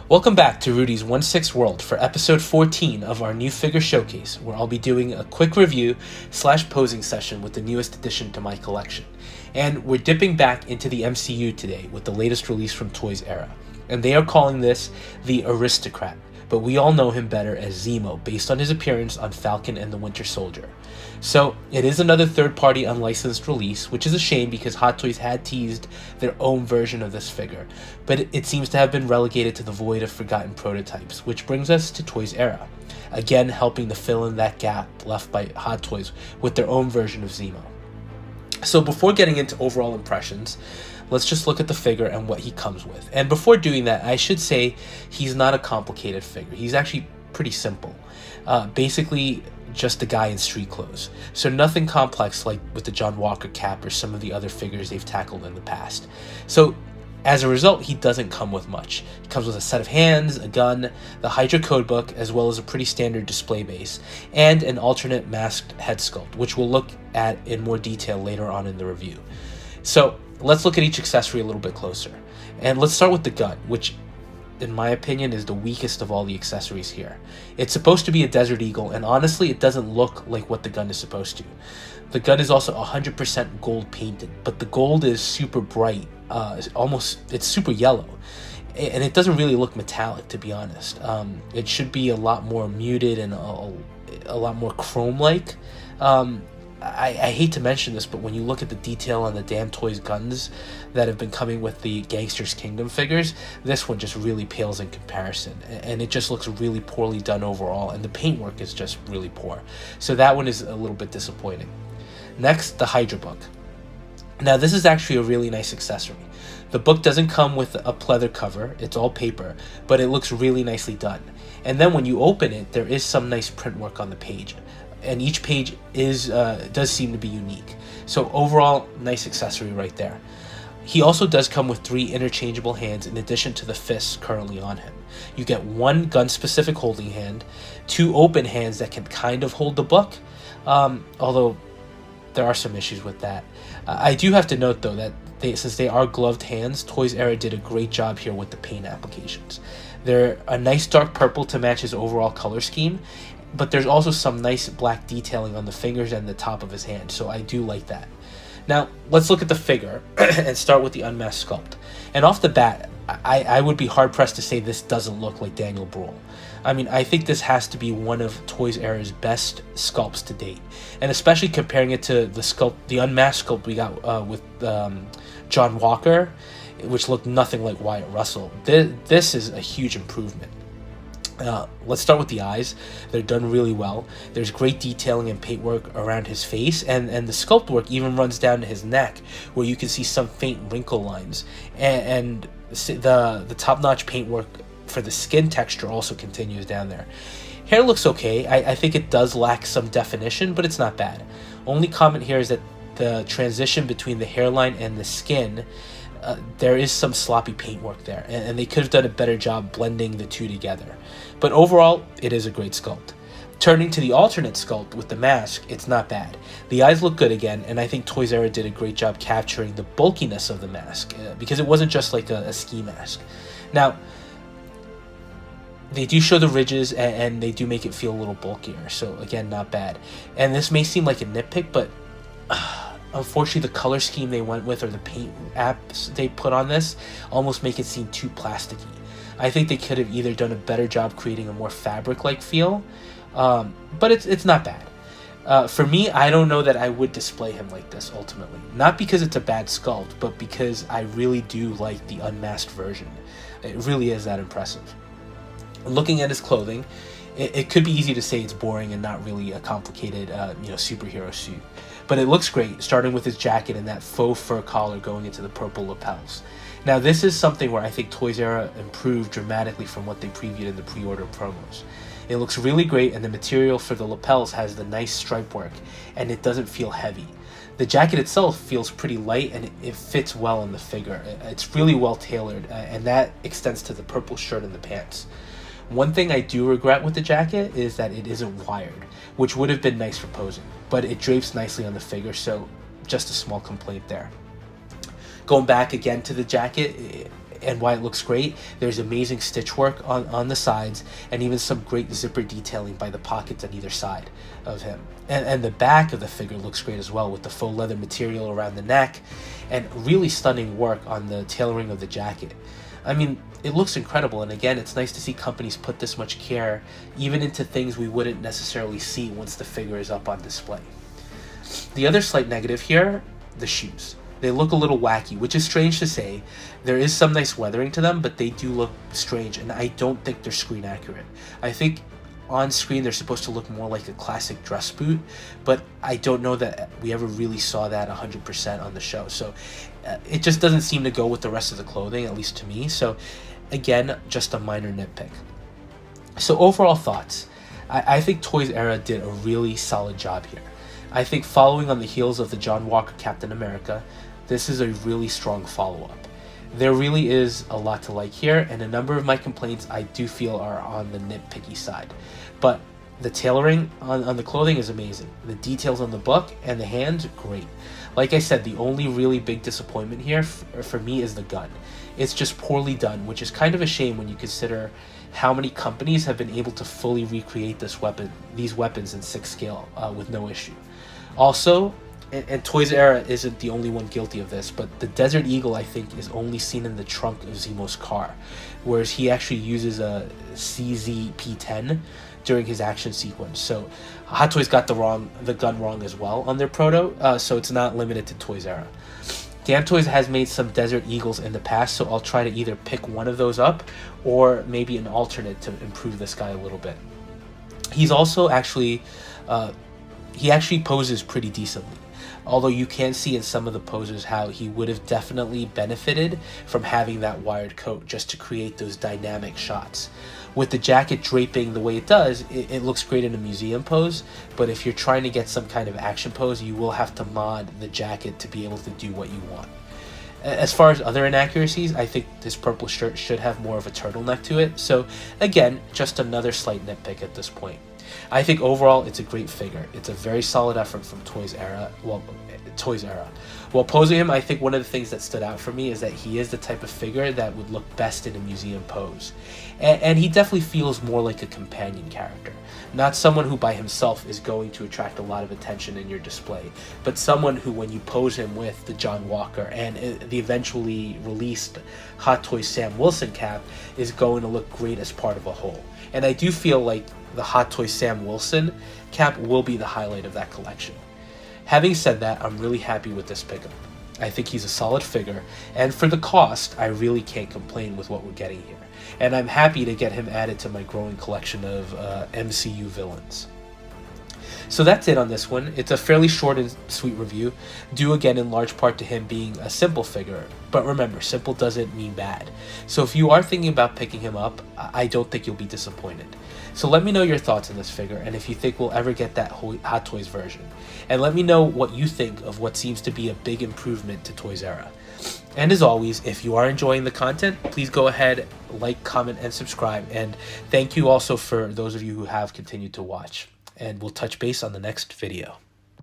Welcome back to Rudy's 1/6 World for episode 14 of our new figure showcase, where I'll be doing a quick review / posing session with the newest addition to my collection. And we're dipping back into the MCU today with the latest release from Toys Era. And they are calling this the Aristocrat, but we all know him better as Zemo based on his appearance on Falcon and the Winter Soldier. So it is another third-party unlicensed release, which is a shame because Hot Toys had teased their own version of this figure, but it seems to have been relegated to the void of forgotten prototypes, which brings us to Toys Era, again helping to fill in that gap left by Hot Toys with their own version of Zemo. So before getting into overall impressions, let's just look at the figure and what he comes with. And before doing that, I should say he's not a complicated figure. He's actually pretty simple. Basically, just a guy in street clothes. So nothing complex like with the John Walker cap or some of the other figures they've tackled in the past. So as a result, he doesn't come with much. He comes with a set of hands, a gun, the Hydra codebook, as well as a pretty standard display base, and an alternate masked head sculpt, which we'll look at in more detail later on in the review. So let's look at each accessory a little bit closer. And let's start with the gun, which in my opinion is the weakest of all the accessories here. It's supposed to be a Desert Eagle, and honestly it doesn't look like what the gun is supposed to. The gun is also 100% gold painted, but the gold is super bright. It's super yellow, and it doesn't really look metallic, to be honest. It should be a lot more muted and a lot more chrome-like. I hate to mention this, but when you look at the detail on the damn Toys guns that have been coming with the Gangster's Kingdom figures, this one just really pales in comparison, and it just looks really poorly done overall, and the paintwork is just really poor. So that one is a little bit disappointing. Next, the Hydra book. Now this is actually a really nice accessory. The book doesn't come with a pleather cover, it's all paper, but it looks really nicely done. And then when you open it, there is some nice print work on the page. And each page does seem to be unique. So overall, nice accessory right there. He also does come with 3 interchangeable hands in addition to the fists currently on him. You get 1 gun-specific holding hand, 2 open hands that can kind of hold the book, although there are some issues with that. I do have to note though that since they are gloved hands, Toys Era did a great job here with the paint applications. They're a nice dark purple to match his overall color scheme, but there's also some nice black detailing on the fingers and the top of his hand, so I do like that. Now, let's look at the figure and start with the unmasked sculpt. And off the bat, I would be hard-pressed to say this doesn't look like Daniel Bruhl. I mean, I think this has to be one of Toys Era's best sculpts to date, and especially comparing it to the unmasked sculpt we got with John Walker, which looked nothing like Wyatt Russell. This is a huge improvement. Let's start with the eyes. They're done really well. There's great detailing and paintwork around his face, and the sculpt work even runs down to his neck, where you can see some faint wrinkle lines. And the top-notch paintwork for the skin texture also continues down there. Hair looks okay. I think it does lack some definition, but it's not bad. Only comment here is that the transition between the hairline and the skin, there is some sloppy paintwork there, and they could have done a better job blending the two together. But overall, it is a great sculpt. Turning to the alternate sculpt with the mask, it's not bad. The eyes look good again, and I think Toys Era did a great job capturing the bulkiness of the mask, because it wasn't just like a ski mask. Now, they do show the ridges, and they do make it feel a little bulkier, so again, not bad. And this may seem like a nitpick, but unfortunately the color scheme they went with, or the paint apps they put on this, almost make it seem too plasticky. I think they could have either done a better job creating a more fabric-like feel, but it's not bad. For me, I don't know that I would display him like this ultimately. Not because it's a bad sculpt, but because I really do like the unmasked version. It really is that impressive. Looking at his clothing, it could be easy to say it's boring and not really a complicated superhero suit. But it looks great, starting with his jacket and that faux fur collar going into the purple lapels. Now this is something where I think Toys Era improved dramatically from what they previewed in the pre-order promos. It looks really great, and the material for the lapels has the nice stripe work, and it doesn't feel heavy. The jacket itself feels pretty light, and it fits well in the figure. It's really well tailored, and that extends to the purple shirt and the pants. One thing I do regret with the jacket is that it isn't wired, which would have been nice for posing, but it drapes nicely on the figure, so just a small complaint there. Going back again to the jacket, and why it looks great. There's amazing stitch work on the sides, and even some great zipper detailing by the pockets on either side of him. And the back of the figure looks great as well, with the faux leather material around the neck, and really stunning work on the tailoring of the jacket. I mean, it looks incredible, and again, it's nice to see companies put this much care even into things we wouldn't necessarily see once the figure is up on display. The other slight negative here, the shoes. They look a little wacky, which is strange to say. There is some nice weathering to them, but they do look strange, and I don't think they're screen accurate. I think on screen they're supposed to look more like a classic dress boot, but I don't know that we ever really saw that 100% on the show. So it just doesn't seem to go with the rest of the clothing, at least to me. So again, just a minor nitpick. So overall thoughts. I think Toys Era did a really solid job here. I think following on the heels of the John Walker Captain America, this is a really strong follow-up. There really is a lot to like here, and a number of my complaints I do feel are on the nitpicky side. But the tailoring on the clothing is amazing. The details on the book and the hands, great. Like I said, the only really big disappointment here for me is the gun. It's just poorly done, which is kind of a shame when you consider how many companies have been able to fully recreate these weapons in 6 scale with no issue. Also, and Toys Era isn't the only one guilty of this, but the Desert Eagle, I think, is only seen in the trunk of Zemo's car, whereas he actually uses a CZ-P10 during his action sequence. So Hot Toys got the gun wrong as well on their proto, so it's not limited to Toys Era. Damn Toys has made some Desert Eagles in the past, so I'll try to either pick one of those up or maybe an alternate to improve this guy a little bit. He's also actually, he actually poses pretty decently. Although you can see in some of the poses how he would have definitely benefited from having that wired coat just to create those dynamic shots. With the jacket draping the way it does, it looks great in a museum pose, but if you're trying to get some kind of action pose, you will have to mod the jacket to be able to do what you want. As far as other inaccuracies, I think this purple shirt should have more of a turtleneck to it, so again, just another slight nitpick at this point. I think overall it's a great figure. It's a very solid effort from Toys Era. While posing him, I think one of the things that stood out for me is that he is the type of figure that would look best in a museum pose. And he definitely feels more like a companion character. Not someone who by himself is going to attract a lot of attention in your display, but someone who, when you pose him with the John Walker and the eventually released Hot Toys Sam Wilson cap, is going to look great as part of a whole. And I do feel like the Hot Toys Sam Wilson cap will be the highlight of that collection. Having said that, I'm really happy with this pickup. I think he's a solid figure, and for the cost, I really can't complain with what we're getting here. And I'm happy to get him added to my growing collection of MCU villains. So that's it on this one. It's a fairly short and sweet review, due again in large part to him being a simple figure. But remember, simple doesn't mean bad. So if you are thinking about picking him up, I don't think you'll be disappointed. So let me know your thoughts on this figure, and if you think we'll ever get that Hot Toys version. And let me know what you think of what seems to be a big improvement to Toys Era. And as always, if you are enjoying the content, please go ahead, like, comment, and subscribe. And thank you also for those of you who have continued to watch. And we'll touch base on the next video.